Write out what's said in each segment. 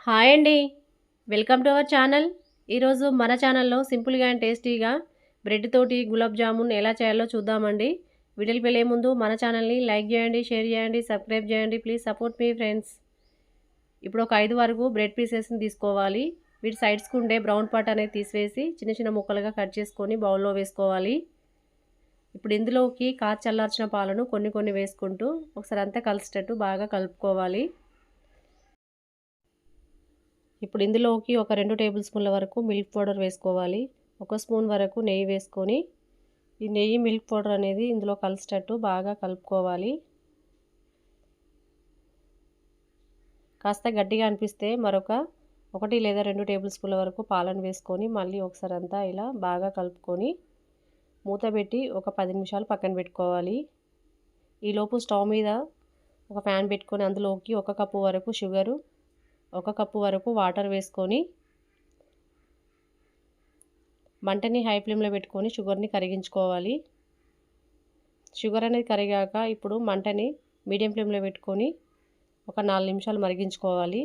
Hi అండి. Welcome to our channel. ఈరోజు మన ఛానల్లో సింపుల్గా అండ్ టేస్టీగా బ్రెడ్ తోటి గులాబ్ జామున్ ఎలా చేయాలో చూద్దామండి. వీడియోకి వెళ్ళే ముందు మన ఛానల్ని లైక్ చేయండి, షేర్ చేయండి, సబ్స్క్రైబ్ చేయండి. Please support me friends. ఇప్పుడు ఒక 5 వరకు బ్రెడ్ పీసెస్ని తీసుకోవాలి. వీటి సైడ్స్కి ఉండే బ్రౌన్ పార్ట్ అనేది తీసివేసి చిన్న చిన్న ముక్కలుగా కట్ చేసుకొని బౌల్లో వేసుకోవాలి. ఇప్పుడు ఇందులోకి కాచి చల్లార్చిన పాలను కొన్ని వేసుకుంటూ ఒకసారి అంతా కలిసేటట్టు బాగా కలుపుకోవాలి. ఇప్పుడు ఇందులోకి ఒక 2 టేబుల్ స్పూన్ల వరకు మిల్క్ పౌడర్ వేసుకోవాలి. 1 స్పూన్ వరకు నెయ్యి వేసుకొని ఈ నెయ్యి మిల్క్ పౌడర్ అనేది ఇందులో కలిసేటట్టు బాగా కలుపుకోవాలి. కాస్త గట్టిగా అనిపిస్తే మరొక 1 లేదా 2 టేబుల్ స్పూన్ల వరకు పాలను వేసుకొని మళ్ళీ ఒకసారి అంతా ఇలా బాగా కలుపుకొని మూత పెట్టి ఒక 10 నిమిషాలు పక్కన పెట్టుకోవాలి. ఈలోపు స్టవ్ మీద ఒక ప్యాన్ పెట్టుకొని అందులోకి 1 కప్పు వరకు షుగరు, 1 కప్పు వరకు వాటర్ వేసుకొని మంటని హై ఫ్లేమ్లో పెట్టుకొని షుగర్ని కరిగించుకోవాలి. షుగర్ అనేది కరిగాక ఇప్పుడు మంటని మీడియం ఫ్లేమ్లో పెట్టుకొని ఒక 4 నిమిషాలు మరిగించుకోవాలి.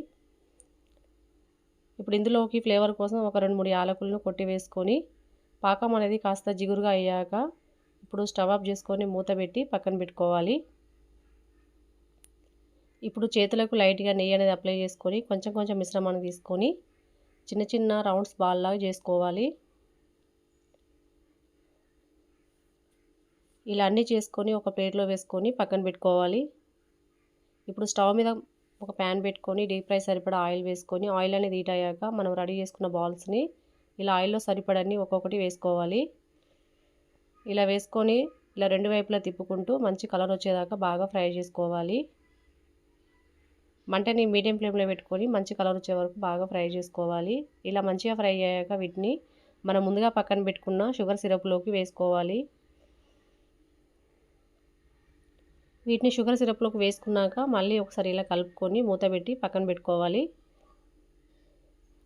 ఇప్పుడు ఇందులోకి ఫ్లేవర్ కోసం ఒక 2-3 యాలకులను కొట్టి వేసుకొని పాకం అనేది కాస్త జిగురుగా అయ్యాక ఇప్పుడు స్టవ్ ఆఫ్ చేసుకొని మూత పెట్టి పక్కన పెట్టుకోవాలి. ఇప్పుడు చేతులకు లైట్గా నెయ్యి అనేది అప్లై చేసుకొని కొంచెం మిశ్రమాన్ని తీసుకొని చిన్న రౌండ్స్ బాల్ లాగా చేసుకోవాలి. ఇలా అన్నీ చేసుకొని ఒక ప్లేట్లో వేసుకొని పక్కన పెట్టుకోవాలి. ఇప్పుడు స్టవ్ మీద ఒక ప్యాన్ పెట్టుకొని డీప్ ఫ్రై సరిపడా ఆయిల్ వేసుకొని ఆయిల్ అనేది హీట్ అయ్యాక మనం రెడీ చేసుకున్న బాల్స్ని ఇలా ఆయిల్లో సరిపడని ఒక్కొక్కటి వేసుకోవాలి. ఇలా వేసుకొని ఇలా 2 వైపులా తిప్పుకుంటూ మంచి కలర్ వచ్చేదాకా బాగా ఫ్రై చేసుకోవాలి. మంటని మీడియం ఫ్లేమ్లో పెట్టుకొని మంచి కలర్ వచ్చే వరకు బాగా ఫ్రై చేసుకోవాలి. ఇలా మంచిగా ఫ్రై అయ్యాక వీటిని మనం ముందుగా పక్కన పెట్టుకున్న షుగర్ సిరప్లోకి వేసుకోవాలి. వీటిని షుగర్ సిరప్లోకి వేసుకున్నాక మళ్ళీ ఒకసారి ఇలా కలుపుకొని మూత పెట్టి పక్కన పెట్టుకోవాలి.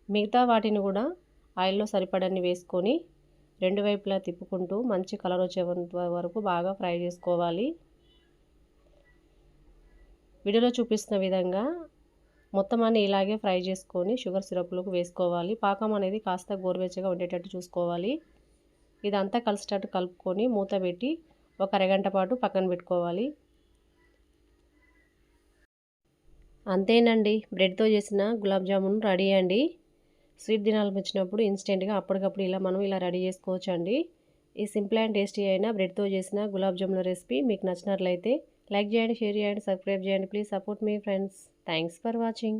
మిగతా వాటిని కూడా ఆయిల్లో సరిపడన్ని వేసుకొని 2 వైపులా తిప్పుకుంటూ మంచి కలర్ వచ్చే వరకు బాగా ఫ్రై చేసుకోవాలి. వీడియోలో చూపిస్తున్న విధంగా మొత్తం అన్ని ఇలాగే ఫ్రై చేసుకొని షుగర్ సిరప్లోకి వేసుకోవాలి. పాకం అనేది కాస్త గోరువెచ్చగా ఉండేటట్టు చూసుకోవాలి. ఇదంతా కలిసేటట్టు కలుపుకొని మూత పెట్టి ఒక అరగంట పాటు పక్కన పెట్టుకోవాలి. అంతేనండి, బ్రెడ్తో చేసిన గులాబ్ జామున్ రెడీ అండి. స్వీట్ దినాలకు వచ్చినప్పుడు ఇన్స్టెంట్గా అప్పటికప్పుడు మనం ఇలా రెడీ చేసుకోవచ్చు అండి. ఈ సింపుల్ అండ్ టేస్టీ అయిన బ్రెడ్తో చేసిన గులాబ్ జామున్ రెసిపీ మీకు నచ్చినట్లయితే లైక్ చేయండి, షేర్ చేయండి, సబ్స్క్రైబ్ చేయండి. Please support me friends. Thanks for watching.